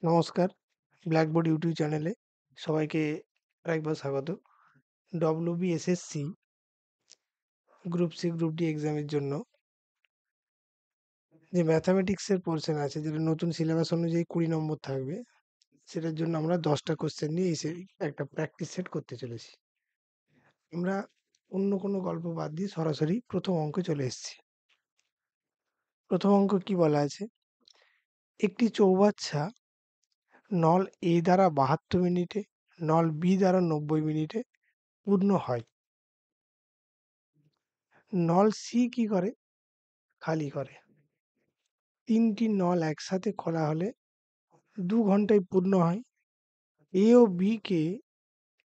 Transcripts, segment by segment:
নমস্কার, blackboard YouTube চ্যানেলে সবাইকে আরেকবার স্বাগত। WBSSC group C, group D এক্সামের জন্য যে ম্যাথামেটিক্সের পোর্শন আছে, যেটা নতুন সিলেবাস অনুযায়ী 20 নম্বর থাকবে, সেটার জন্য আমরা 10টা কোশ্চেন নিয়ে একটা প্র্যাকটিস সেট করতে চলেছি। আমরা অন্য কোনো গল্প বাদ দিয়ে সরাসরি প্রথম অঙ্কে চলে এসেছি। প্রথম অঙ্ক কি বলা আছে? একটি চৌবাচ্চা নল এ দ্বারা 72 মিনিটে, নল বি দ্বারা 90 মিনিটে পূর্ণ হয়। নল সি কি করে? খালি করে। 3টি নল একসাথে খোলা হলে 2 ঘন্টায় পূর্ণ হয়। এ ও বি কে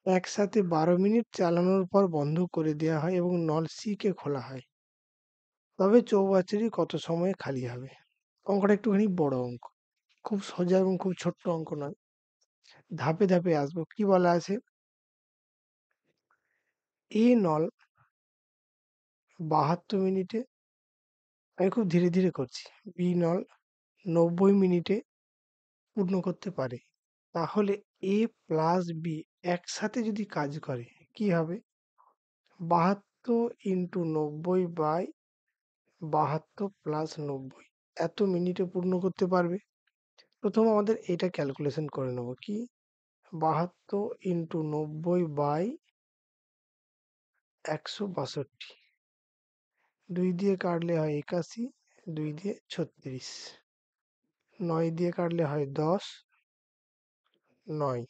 একসাথে 12 মিনিট চালানোর পর বন্ধ করে দেওয়া হয় এবং নল সি কে খোলা হয়। তবে চৌবাচ্চাটি কত সময়ে খালি হবে? অঙ্কটা একটুখানি বড় অঙ্ক, খুব সোজা এবং খুব ছোট্ট অঙ্ক নয়। ধাপে ধাপে আসবো। কি বলা আছে? এ নল 72 মিনিটে, আমি খুব ধীরে ধীরে করছি। বি নল 90 মিনিটে পূর্ণ করতে পারে। তাহলে এ প্লাস বি একসাথে যদি কাজ করে কি হবে? 72 ইন্টু 90/72 প্লাস 90 এত মিনিটে পূর্ণ করতে পারবে। প্রথম আমাদের এটা ক্যালকুলেশন করে নেব। কি? 72 ইন্টু 90/162, 2 দিয়ে কাটলে হয় 81, 2 দিয়ে 36, 9 দিয়ে কাটলে হয় 10, 9,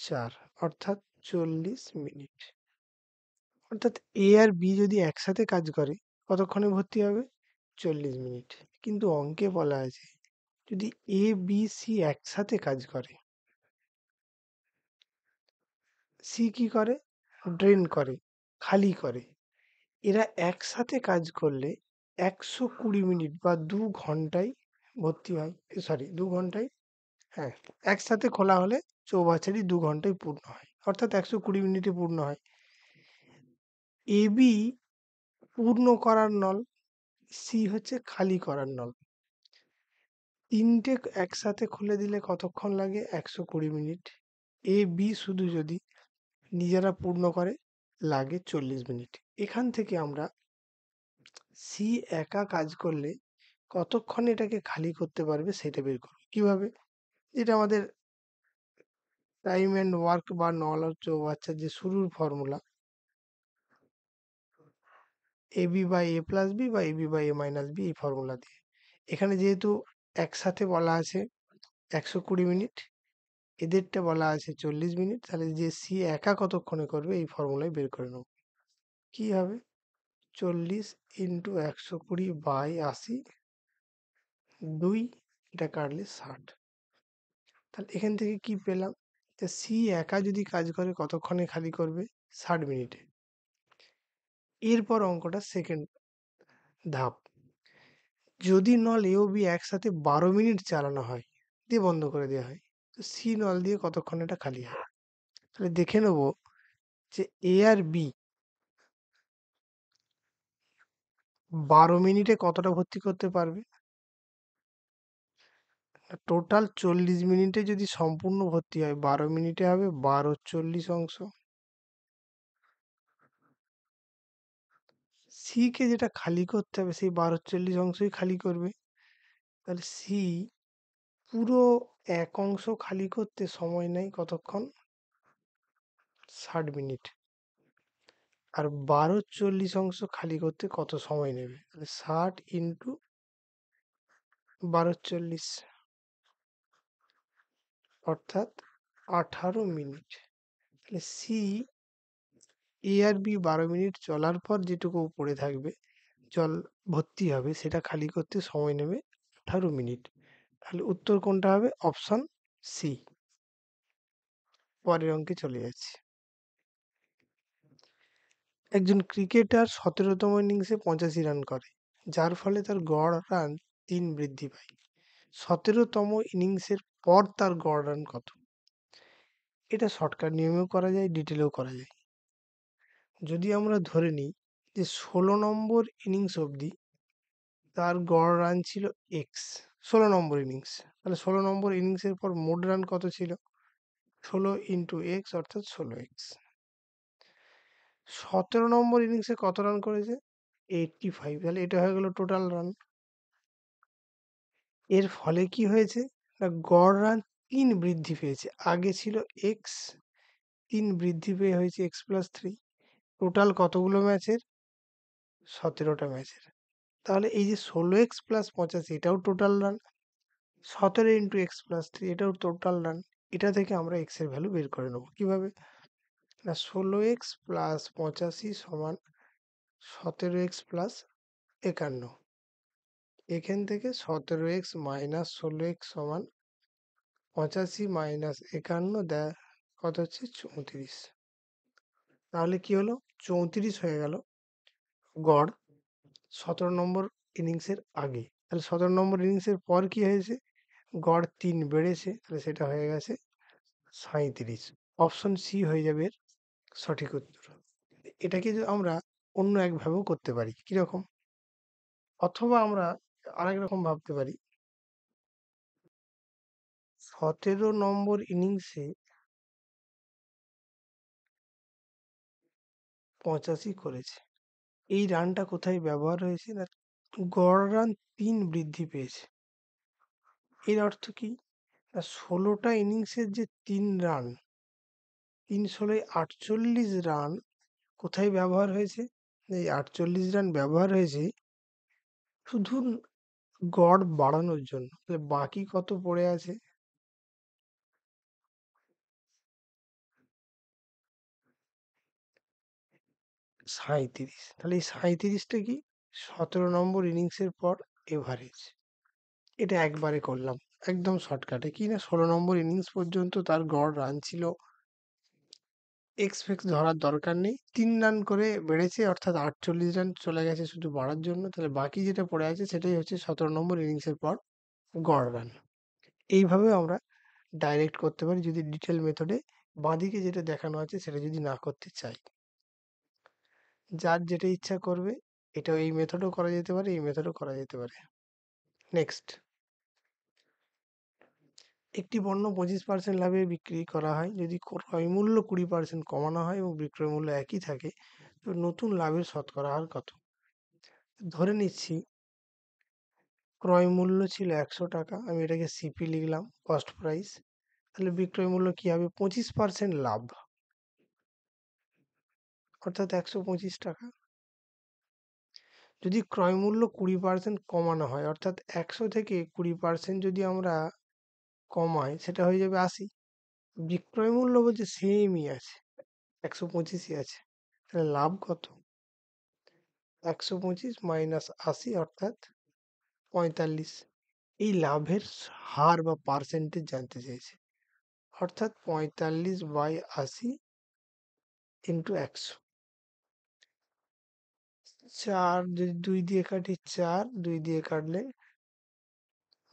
4, অর্থাৎ 40 মিনিট। অর্থাৎ এ আর বি যদি একসাথে কাজ করে কতক্ষণে ভর্তি হবে? 40 মিনিট। কিন্তু অঙ্কে বলা আছে যদি এ বি সি একসাথে কাজ করে, সি কি করে? ড্রেন করে, খালি করে। এরা একসাথে কাজ করলে 120 মিনিট বা 2 ঘন্টায় ভর্তি হয়। সরি, 2 ঘন্টায়, হ্যাঁ, একসাথে খোলা হলে চৌবাচ্চাটি 2 ঘন্টায় পূর্ণ হয়, অর্থাৎ 120 মিনিটে পূর্ণ হয়। এ বি পূর্ণ করার নল, সি হচ্ছে খালি করার নল। 3টে একসাথে খুলে দিলে কতক্ষণ লাগে? 120 মিনিট। এ বি শুধু যদি নিজেরা পূর্ণ করে লাগে 40 মিনিট। এখান থেকে আমরা সি একা কাজ করলে কতক্ষণ এটাকে খালি করতে পারবে সেটা বের করব। কিভাবে? যেটা আমাদের টাইম অ্যান্ড ওয়ার্ক বা নল চৌবাচ্চার যে শুরুর formula, a b by a plus b বা a b by a minus b, এই ফর্মুলা দিয়ে। এখানে যেহেতু একসাথে বলা আছে 120 মিনিট, এদেরটা বলা আছে 40 মিনিট, তাহলে যে সি একা কতক্ষণে করবে এই ফর্মুলায় বের করে নেব। কি হবে? 40 ইন্টু 120/80, 2, এটা কাটলে 60। তাহলে এখান থেকে কি পেলাম? যে সি একা যদি কাজ করে কতক্ষণে খালি করবে? 60 মিনিটে। এরপর অঙ্কটা সেকেন্ড ধাপ। যদি নল এ ও বি একসাথে 12 মিনিট চালানো হয়, দিয়ে বন্ধ করে দেওয়া হয়, তো সি নল দিয়ে কতক্ষণ এটা খালি হয়? তাহলে দেখে নেব যে এ আর বি 12 মিনিটে কতটা ভর্তি করতে পারবে। টোটাল 40 মিনিটে যদি সম্পূর্ণ ভর্তি হয়, 12 মিনিটে হবে 12/40 অংশ। সি কে যেটা খালি করতে হবে সেই 12/40 অংশই খালি করবে। তাহলে সি পুরো এক অংশ খালি করতে সময় নেয় কতক্ষণ? 60 মিনিট। আর 12/40 অংশ খালি করতে কত সময় নেবে? তাহলে 60 ইন্টু 12/40, অর্থাৎ 18 মিনিট। তাহলে সি এ আর বি 12 মিনিট চলার পর যেটুকু পড়ে থাকবে, জল ভর্তি হবে, সেটা খালি করতে সময় নেবে 18 মিনিট। তাহলে উত্তর কোনটা হবে? Option C. পরের অঙ্কে চলে যাচ্ছি। একজন ক্রিকেটার 17তম ইনিংসে 85 রান করে, যার ফলে তার গড় রান 3 বৃদ্ধি পায়। 17তম ইনিংসের পর তার গড় রান কত? এটা শর্টকাট নিয়মেও করা যায়, ডিটেলেও করা যায়। যদি আমরা ধরে নিই যে 16 নম্বর ইনিংস অবধি তার গড় রান ছিল এক্স, 16 নম্বর ইনিংস। তাহলে 16 নম্বর ইনিংসের পর মোট রান কত ছিল? 16 ইন্টু এক্স অর্থাৎ 16x। 17 নম্বর ইনিংসে কত রান করেছে? 85। তাহলে এটা হয়ে গেল টোটাল রান। এর ফলে কি হয়েছে? না গড় রান 3 বৃদ্ধি পেয়েছে। আগে ছিল এক্স, 3 বৃদ্ধি পেয়ে হয়েছে এক্স প্লাস 3। টোটাল কতগুলো ম্যাচের? 17টা ম্যাচের। তাহলে এই যে 16x প্লাস 85 এটাও total run. 17 into x plus 3 এটাও টোটাল রান। এটা থেকে আমরা এক্স এর ভ্যালু বের করে নেবো। কিভাবে? না 16x প্লাস 85 সমান 17x প্লাস 51। এখান থেকে 17x মাইনাস 16x সমান 85 মাইনাস 51 দেয় কত হচ্ছে? 34। তাহলে কি হলো? 34 হয়ে গেল গড় 17 নম্বর ইনিংসের আগে। তাহলে 17 নম্বর ইনিংসের পর কি হয়েছে? গড় 3 বেড়েছে। তাহলে সেটা হয়ে গেছে 37। অপশন সি হয়ে যাবে এর সঠিক উত্তর। এটাকে আমরা অন্য একভাবেও করতে পারি। কিরকম? অথবা আমরা আরেক রকম ভাবতে পারি। 17 নম্বর ইনিংসে 85 করেছে। এই রানটা কোথায় ব্যবহার হয়েছে? না গড় রান 3 বৃদ্ধি পেয়েছে। এর অর্থ কি? না 16টা ইনিংসের যে 3 রান, 3 16 48 রান কোথায় ব্যবহার হয়েছে? এই 48 রান ব্যবহার হয়েছে শুধু গড় বাড়ানোর জন্য। তাহলে বাকি কত পড়ে আছে? 37। তাহলে এই 37টা কি? 17 নম্বর ইনিংসের পর এভারেজ। এটা একবারে করলাম একদম শর্টকাটে। কি না 16 নম্বর ইনিংস পর্যন্ত তার গড় রান ছিল এক্স ফেক্স ধরার দরকার নেই। 3 রান করে বেড়েছে অর্থাৎ 48 রান চলে গেছে শুধু বাড়ার জন্য। তাহলে বাকি যেটা পড়ে আছে সেটাই হচ্ছে 17 নম্বর ইনিংসের পর গড় রান। এইভাবে আমরা ডাইরেক্ট করতে পারি যদি ডিটেল মেথডে বাঁদিকে যেটা দেখানো আছে সেটা যদি না করতে চাই। যার যেটা ইচ্ছা করবে এটাও এই মেথডেও করা যেতে পারে, এই মেথডেও করা যেতে পারে। নেক্সট, একটি পণ্য 25% লাভে বিক্রি করা হয় যদি ক্রয় মূল্য 20% কমানো হয় এবং বিক্রয় মূল্য একই থাকে, তো নতুন লাভের শতকরা হার কত? ধরে নিচ্ছি ক্রয় মূল্য ছিল 100 টাকা, আমি এটাকে সিপি লিখলাম, কস্ট প্রাইস। তাহলে বিক্রয় মূল্য কি হবে? 25% লাভ অর্থাৎ 125 টাকা। যদি ক্রয় মূল্য 20% কমানো হয় অর্থাৎ 100 থেকে 20% যদি আমরা কমাই সেটা হয়ে যাবে 80। বিক্রয় মূল্য বলছে সেমই আছে, 125ই আছে। তাহলে লাভ কত? 125 মাইনাস 80 অর্থাৎ 45। এই লাভের হার বা পার্সেন্টেজ জানতে চেয়েছে। অর্থাৎ 45/80 ইন্টু 100। 4 যদি 2 দিয়ে কাটি 4, 2 দিয়ে কাটলে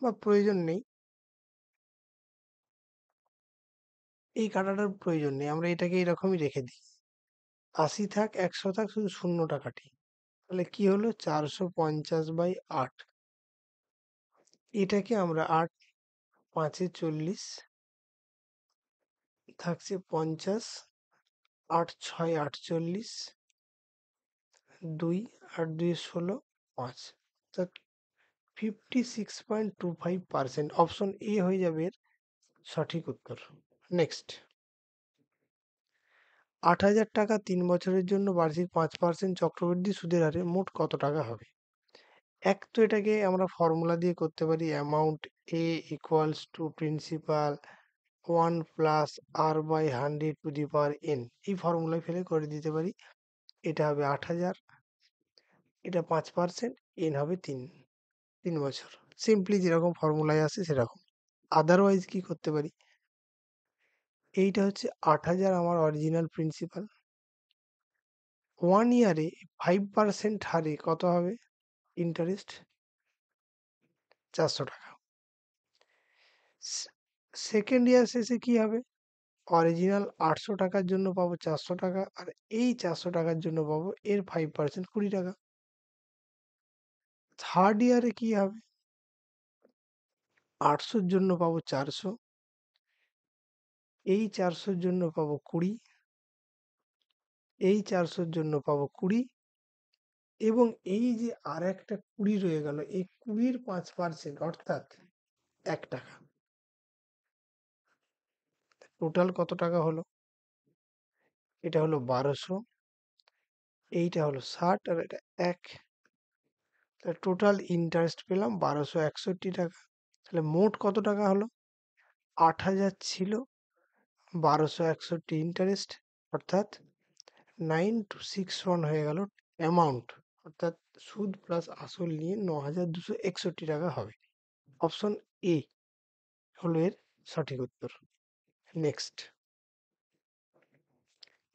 বা প্রয়োজন নেই, এই কাটাটার প্রয়োজন নেই, আমরা এটাকে এরকমই রেখে দিই। 80 থাক 100 থাক, শুধু শূন্যটা কাটি। তাহলে কি হলো? 450/8। এটাকে আমরা 8 5 40 থাকছে 50, 8 6 48, 2 8 2 16, 5, অর্থাৎ 56.25%। অপশন এ হয়ে যাবে এর সঠিক উত্তর। নেক্সট, 8,000 টাকা 3 বছরের জন্য বার্ষিক 5% চক্রবৃদ্ধি সুদের হারে মোট কত টাকা হবে? এক তো এটাকে আমরা ফর্মুলা দিয়ে করতে পারি, amount A equals to principal 1 plus R by 100 to the power N. এই ফর্মুলায় ফেলে করে দিতে পারি। এটা হবে 8,000, এটা 5%, এন হবে 3 বছর। সিম্পলি যেরকম ফর্মুলায় আসে সেরকম। আদারওয়াইজ কি করতে পারি? এইটা হচ্ছে 8,000 আমার অরিজিনাল প্রিন্সিপাল। 1 ইয়ারে 5% হারে কত হবে ইন্টারেস্ট? 400 টাকা। সেকেন্ড ইয়ার শেষে কি হবে? অরিজিনাল 800 টাকার জন্য পাবো 400 টাকা, আর এই 400 টাকার জন্য পাবো এর 5% 20 টাকা। থার্ড ইয়ারে কি হবে? 800-র জন্য পাবো 400, এই 400-র জন্য পাবো 20, এই 400-র জন্য পাবো 20, এবং এই যে আর একটা 20 রয়ে গেল, এই 20-র 5% অর্থাৎ 1 টাকা। টোটাল কত টাকা হলো? এটা হলো 1200, এইটা হলো 60, আর এটা 1। তাহলে টোটাল ইন্টারেস্ট পেলাম 1261 টাকা। তাহলে মোট কত টাকা হলো? 8000 ছিল, 1261 ইন্টারেস্ট, অর্থাৎ 9261 হয়ে গেল অ্যামাউন্ট, অর্থাৎ সুদ প্লাস আসল নিয়ে 9261 টাকা হবে। অপশন এ হলো এর সঠিক উত্তর। নেক্সট,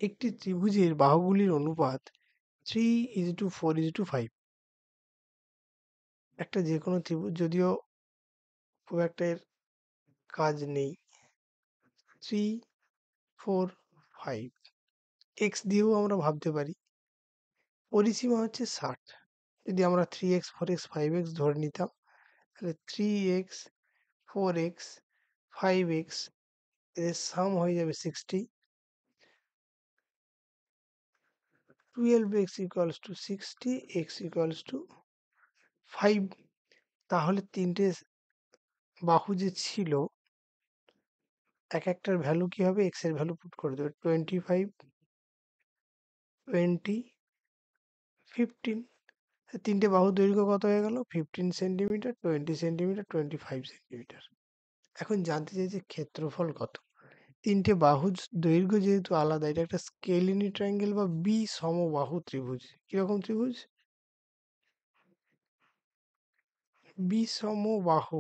একটি ত্রিভুজের বাহুগুলির অনুপাত 3:4:5। একটা যে কোনো ত্রিভুজ, যদিও খুব একটা এর কাজ নেই। 3, 4, 5 এক্স দিয়েও আমরা ভাবতে পারি। পরিসীমা হচ্ছে 60। যদি আমরা 3x, 4x, 5x ধরে নিতাম, তাহলে 3x, 4x, 5x এদের সাম হয়ে যাবে 60। 12x equals to 60, x equals to 5। তাহলে তিনটে বাহু যে ছিল, এক একটার ভ্যালু কি হবে? x এর ভ্যালু পুট করে দেবে। 25, 20, 15। তিনটে বাহুর দৈর্ঘ্য কত হয়ে গেল? 15 সেন্টিমিটার, 20 সেন্টিমিটার, 25 সেন্টিমিটার। এখন জানতে চাইছে ক্ষেত্রফল কত। তিনটে বাহুর দৈর্ঘ্য যেহেতু আলাদা, এটা একটা স্কেলিনি ট্রায়াঙ্গেল বা সমবাহু ত্রিভুজ। কিরকম ত্রিভুজ? সমবাহু।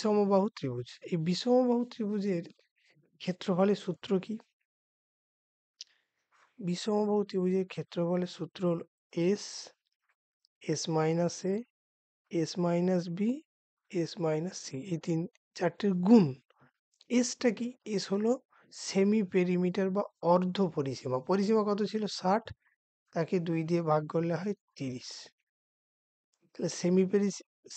সমবাহু ত্রিভুজ। এই সমবাহু ত্রিভুজের ক্ষেত্রফলের সূত্র কি? সমবাহু ত্রিভুজের ক্ষেত্রফলের সূত্র হল s, s minus a, s minus b, s minus c, এই চারটের গুণ। এসটা কি? এস হলো সেমি পেরিমিটার বা অর্ধ পরিসীমা। পরিসীমা কত ছিল? 60, তাকে 2 দিয়ে ভাগ করলে হয় 30। তাহলে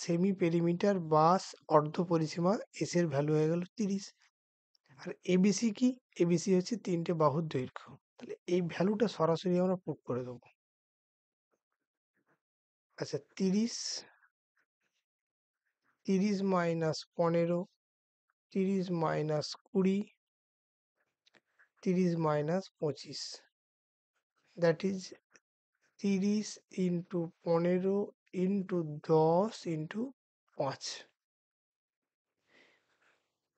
সেমি পেরিমিটার বা অর্ধ পরিসীমা, এস এর ভ্যালু হয়ে গেল 30। আর এবিসি কি? এবিসি হচ্ছে তিনটে বাহুর দৈর্ঘ্য। তাহলে এই ভ্যালুটা সরাসরি আমরা পুট করে দেবো। আচ্ছা, 30 minus 15, 30 minus 20, 30 minus 25, that is 30 into 15 into 10 into 5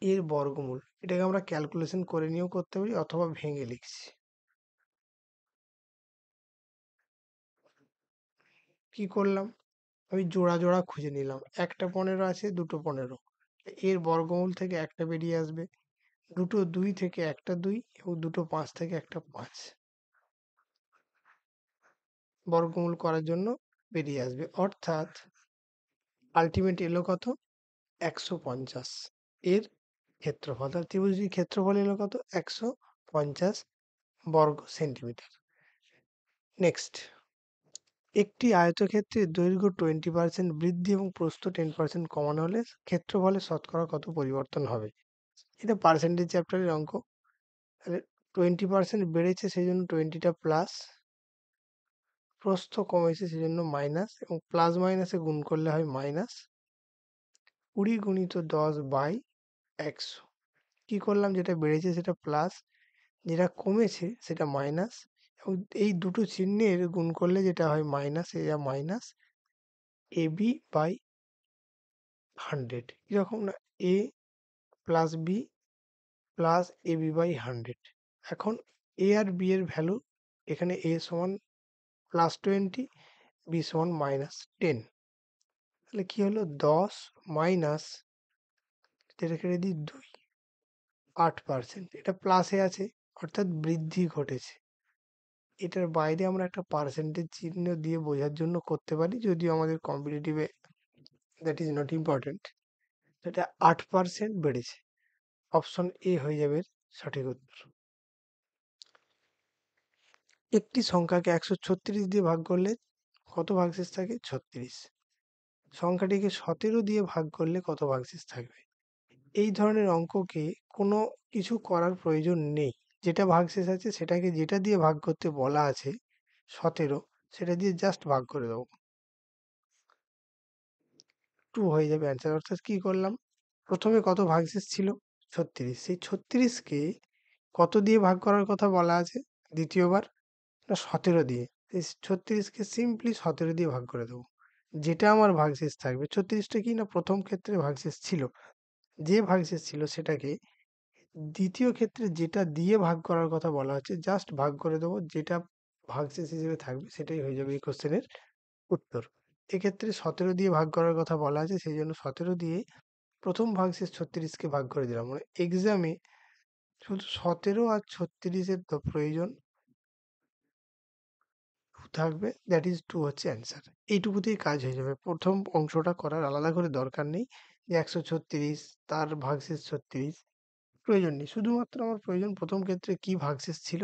এর বর্গমূল। এটাকে আমরা ক্যালকুলেশন করে নিয়েও করতে পারি, অথবা ভেঙে লিখছি। কি করলাম? আমি জোড়া জোড়া খুঁজে নিলাম। একটা 15 আছে, দুটো 15, এর বর্গমূল থেকে একটা বেরিয়ে আসবে। দুটো 2 থেকে একটা 2, এবং দুটো 5 থেকে একটা 5 বর্গমূল করার জন্য বেরিয়ে আসবে। অর্থাৎ আলটিমেট এলো কত? 150 এর ক্ষেত্রফল। তাহলে ত্রিভুজটির ক্ষেত্রফল এলো কত? 150 বর্গ সেন্টিমিটার। নেক্সট, একটি আয়তক্ষেত্রের দৈর্ঘ্য 20% বৃদ্ধি এবং প্রস্থ 10% কমানো হলে ক্ষেত্রফলে শতকরা কত পরিবর্তন হবে? এটা পার্সেন্টেজ চ্যাপ্টারের অঙ্ক। তাহলে 20% বেড়েছে, সেই জন্য 20টা প্লাস, প্রস্থ কমেছে সেজন্য মাইনাস, এবং প্লাস মাইনাসে গুণ করলে হয় মাইনাস। 20 গুণিত 10/100। কি করলাম? যেটা বেড়েছে সেটা প্লাস, যেটা কমেছে সেটা মাইনাস, এবং এই দুটো চিহ্নের গুণ করলে যেটা হয় মাইনাস, এটা মাইনাস এবি বাই 100। এরকম না, a plus b plus ab by 100। এখন এ আর বি এর ভ্যালু, এখানে এ সমান +20, বি সমান -10। তাহলে কি হলো? 10 মাইনাস, এটা কেটে দিই 2, 8%। এটা প্লাসে আছে, অর্থাৎ বৃদ্ধি ঘটেছে। এটার বাইরে আমরা একটা পার্সেন্টেজ চিহ্ন দিয়ে বোঝার জন্য করতে পারি, যদিও আমাদের কম্পিটিটিভে দ্যাট ইজ নট ইম্পর্টেন্ট। এটা 8% বেড়েছে। অপশন এ হয়ে যাবে এর সঠিক উত্তর। একটি সংখ্যাকে ১৩৬ দিয়ে ভাগ করলে কত ভাগশেষ থাকে? ৩৬। সংখ্যাটিকে ১৭ দিয়ে ভাগ করলে কত ভাগশেষ থাকবে? এই ধরনের অঙ্ককে কোনো কিছু করার প্রয়োজন নেই। যেটা ভাগশেষ আছে সেটাকে যেটা দিয়ে ভাগ করতে বলা আছে ১৭, সেটা দিয়ে জাস্ট ভাগ করে দেবো। 2 হয়ে যাবে অ্যান্সার। অর্থাৎ কি করলাম? প্রথমে কত ভাগশেষ ছিল? ৩৬। সেই ৩৬কে কত দিয়ে ভাগ করার কথা বলা আছে দ্বিতীয়বার? না, ১৭ দিয়ে। এই ৩৬কে সিম্পলি ১৭ দিয়ে ভাগ করে দেবো। যেটা আমার ভাগশেষ থাকবে, ৩৬টা কি না প্রথম ক্ষেত্রে ভাগশেষ ছিল। যে ভাগশেষ ছিল সেটাকে দ্বিতীয় ক্ষেত্রে যেটা দিয়ে ভাগ করার কথা বলা হচ্ছে জাস্ট ভাগ করে দেবো। যেটা ভাগশেষ হিসেবে থাকবে সেটাই হয়ে যাবে এই কোশ্চেনের উত্তর। এক্ষেত্রে ১৭ দিয়ে ভাগ করার কথা বলা আছে, সেই জন্য ১৭ দিয়ে প্রথম ভাগশেষ ৩৬কে ভাগ করে দিলাম। মানে এক্সামে শুধু ১৭ আর ৩৬-এর প্রয়োজন থাকবে, দ্যাট ইজ 2 হচ্ছে অ্যান্সার। এইটুকুতেই কাজ হয়ে যাবে। প্রথম অংশটা করার আলাদা করে দরকার নেই যে ১৩৬ তার ভাগশেষ ৩৬, প্রয়োজন নেই। শুধুমাত্র আমার প্রয়োজন প্রথম ক্ষেত্রে কি ভাগশেষ ছিল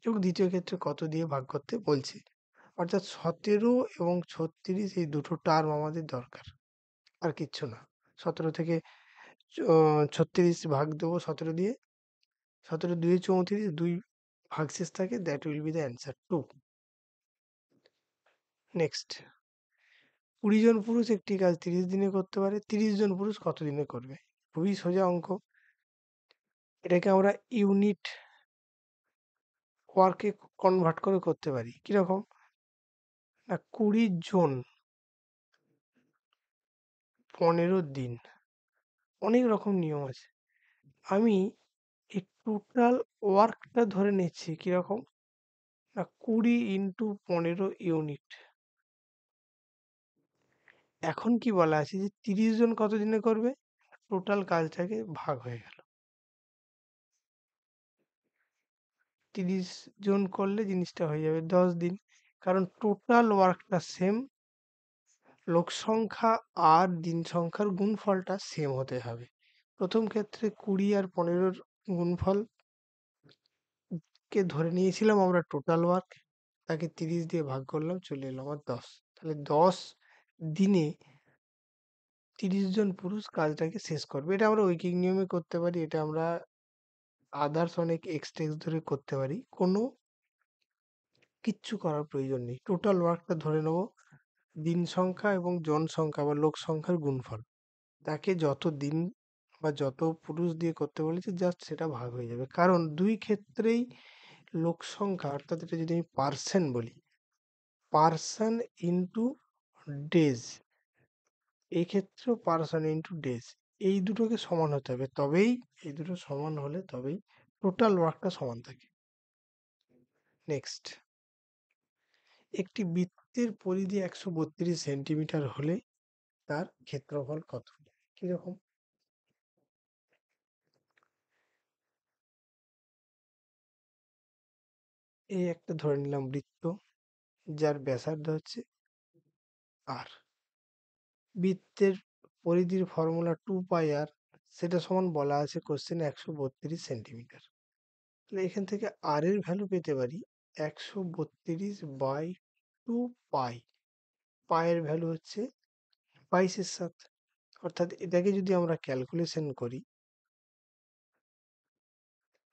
এবং দ্বিতীয় ক্ষেত্রে কত দিয়ে ভাগ করতে বলছে। অর্থাৎ ১৭ এবং ৩৬ এই দুটো টার্ম আমাদের দরকার, আর কিচ্ছু না। ১৭ থেকে ৩৬ ভাগ দেবো ১৭ দিয়ে, ১৭ ২ ৩৪, ২ ভাগশেষ থাকে, that will be the answer 2। Next, ২০ জন পুরুষ একটি কাজ ৩০ দিনে করতে পারে, ৩০ জন পুরুষ কত দিনে করবে? খুবই সোজা অঙ্ক। এটাকে আমরা ইউনিট ওয়ার্কে কনভার্ট করে করতে পারি। কিরকম? না, ২০ জন ১৫ দিন, অনেক রকম নিয়ম আছে। আমি এই টোটাল ওয়ার্কটা ধরে নিচ্ছি কিরকম? না, ২০ ইন্টু ১৫ ইউনিট। এখন কি বলা আছে যে ৩০ জন কত দিনে করবে? টোটাল কাজটাকে ভাগ হয়ে গেল। ৩০ জন করলে জিনিসটা হয়ে যাবে ১০ দিন। কারণ টোটাল ওয়ার্কটা সেম, লোক সংখ্যা আর দিন সংখ্যার গুণফলটা সেম হতে হবে। প্রথম ক্ষেত্রে ২০ আর ১৫-র গুণফল কে ধরে নিয়েছিলাম আমরা টোটাল ওয়ার্ক, তাকে ৩০ দিয়ে ভাগ করলাম, চলে এলো আমার ১০। তাহলে ১০ দিনে ৩০ জন পুরুষ কাজটাকে শেষ করবে। এটা আমরা ঐকিক নিয়মে করতে পারি, এটা আমরা আদার্স অনেক এক্সটেন্স ধরে করতে পারি। কোনো কিচ্ছু করার প্রয়োজন নেই। টোটাল ওয়ার্কটা ধরে নেব দিন সংখ্যা এবং জন সংখ্যা বা লোক সংখ্যার গুণফল। তাকে যত দিন বা যত পুরুষ দিয়ে করতে বলেছে জাস্ট সেটা ভাগ হয়ে যাবে। কারণ ২ ক্ষেত্রেই লোক সংখ্যা, অর্থাৎ এটা যদি আমি পার্সেন্ট বলি, পার্সন ইনটু ডেজ, এই ক্ষেত্রেও পার্সন ইনটু ডেজ, এই দুটোকে সমান হতে হবে, তবেই এই দুটো সমান হলে তবেই টোটাল ওয়ার্কটা সমান থাকে। নেক্সট, একটি বৃত্তের পরিধি ১৩২ সেন্টিমিটার হলে তার ক্ষেত্রফল কত? কিরকম? এই একটা ধরে নিলাম বৃত্ত, যার ব্যাসার্ধ হচ্ছে আর। বৃত্তের পরিধির ফর্মুলা 2πr, সেটা সমান বলা আছে কোশ্চেনে ১৩২ সেন্টিমিটার। তাহলে এখান থেকে আর এর ভ্যালু পেতে পারি ১৩২/2 পাই। পায়ের ভ্যালু হচ্ছে ২২/৭। অর্থাৎ এটাকে যদি আমরা ক্যালকুলেশন করি,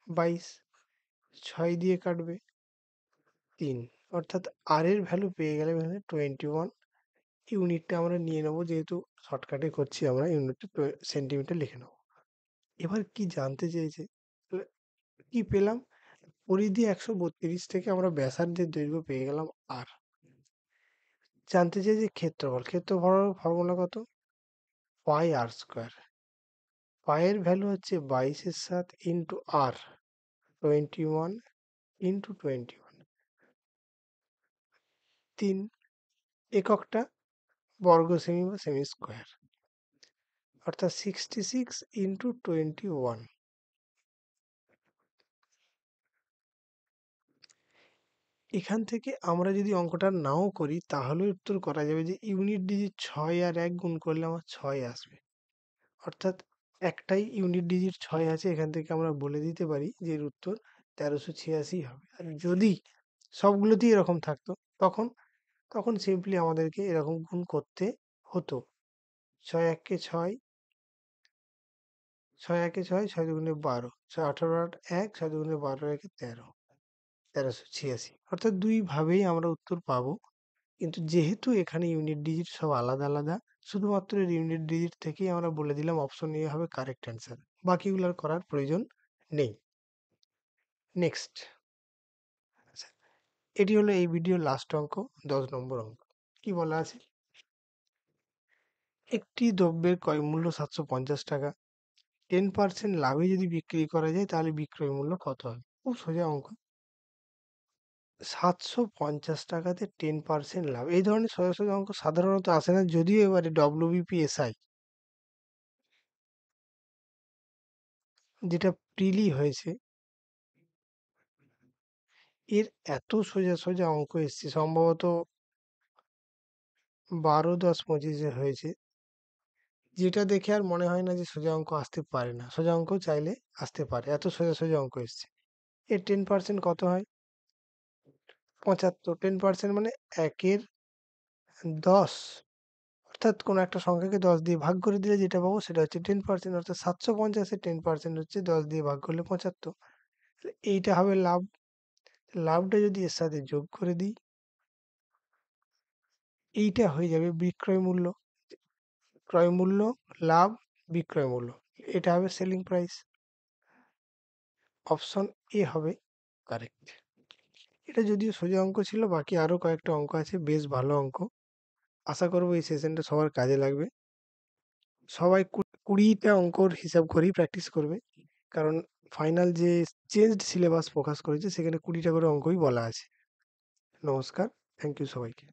২২, ৬ দিয়ে কাটবে ৩, অর্থাৎ আর এর ভ্যালু পেয়ে গেলাম এখানে 21। ইউনিটটা আমরা নিয়ে নেবো, যেহেতু শর্টকাটে করছি আমরা, ইউনিটটা সেন্টিমিটার লিখে নেবো। এবার কি জানতে চেয়েছে? তাহলে কি পেলাম? পরিধি ১৩২ থেকে আমরা ব্যাসার্ধের দৈর্ঘ্য পেয়ে গেলাম আর। জানতে চেয়েছে ক্ষেত্রফল। ক্ষেত্রফল ফর্মুলা কত? পাই আর স্কোয়ার। পায়ের ভ্যালু হচ্ছে ২২/৭ ইন্টু আর, 21 ইন্টু 21, ৩। এককটা বর্গ সেমি বা সেমি স্কোয়ার, অর্থাৎ 66 ইন্টু 21। এখান থেকে আমরা যদি অঙ্কটা নাও করি তাহলে উত্তর করা যাবে যে ইউনিট ডিজিট ৬ আর ১ গুণ করলে আমার ৬ আসবে। অর্থাৎ একটাই ইউনিট ডিজিট ৬ আছে, এখান থেকে আমরা বলে দিতে পারি যে এর উত্তর ১৩৮৬ হবে। আর যদি সবগুলোতেই এরকম থাকতো। তখন তখন সিম্পলি আমাদেরকে এরকম গুণ করতে হতো। ৬ একে ৬, ৬ একে ৬, ৬ দুগুণে ১২, ১৮ ৮ ১, ৬ দুগুণে ১২ একে ১৩, ১৩৮৬। অর্থাৎ ২ ভাবেই আমরা উত্তর পাবো। কিন্তু যেহেতু এখানে ইউনিট ডিজিট সব আলাদা, আলাদা, শুধুমাত্র এর ইউনিট ডিজিট থেকেই আমরা বলে দিলাম অপশন এ হবে কারেক্ট অ্যান্সার। বাকিগুলো আর করার প্রয়োজন নেই। নেক্সট। আচ্ছা, এটি হলো এই ভিডিওর লাস্ট অঙ্ক, ১০ নম্বর অঙ্ক। কি বলা আছে? একটি দ্রব্যের ক্রয় মূল্য ৭৫০ টাকা। 10% লাভে যদি বিক্রি করা যায় তাহলে বিক্রয় মূল্য কত হবে? খুব সোজা অঙ্ক। ৭৫০ টাকাতে 10% লাভ। এই ধরনের সোজা, সোজা অঙ্ক সাধারণত আসে না, যদিও এবারে WBPSI যেটা প্রিলি হয়েছে, এর এত সোজা, সোজা অঙ্ক এসছে, সম্ভবত ১২, ১০, ২৫ এ হয়েছে। যেটা দেখে আর মনে হয় না যে সোজা অঙ্ক আসতে পারে না। সোজা অঙ্ক চাইলে আসতে পারে। এত সোজা, সোজা অঙ্ক এসছে। এর 10% কত হয়? ৭৫। 10% মানে ১ এর ১০। অর্থাৎ কোনো একটা সংখ্যাকে ১০ দিয়ে ভাগ করে দিলে যেটা পাবো সেটা হচ্ছে 10%, অর্থাৎ ৭৫০ এর 10% হচ্ছে ১০ দিয়ে ভাগ করলে ৭৫। তাহলে এইটা হবে লাভ। লাভটা যদি এর সাথে যোগ করে দিই, এইটা হয়ে যাবে বিক্রয় মূল্য। ক্রয় মূল্য, লাভ, বিক্রয় মূল্য। এটা হবে সেলিং প্রাইস। অপশন এ হবে কারেক্ট। এটা যদিও সোজা অঙ্ক ছিল, বাকি আরো কয়েকটা অঙ্ক আছে, বেশ ভালো অঙ্ক। আশা করবো এই সেশনটা সবার কাজে লাগবে। সবাই ২০টা অঙ্কর হিসাব করেই প্র্যাকটিস করবে। কারণ ফাইনাল যে চেঞ্জড সিলেবাস প্রকাশ করেছে সেখানে ২০টা করে অঙ্কই বলা আছে। নমস্কার। থ্যাংক ইউ সবাইকে।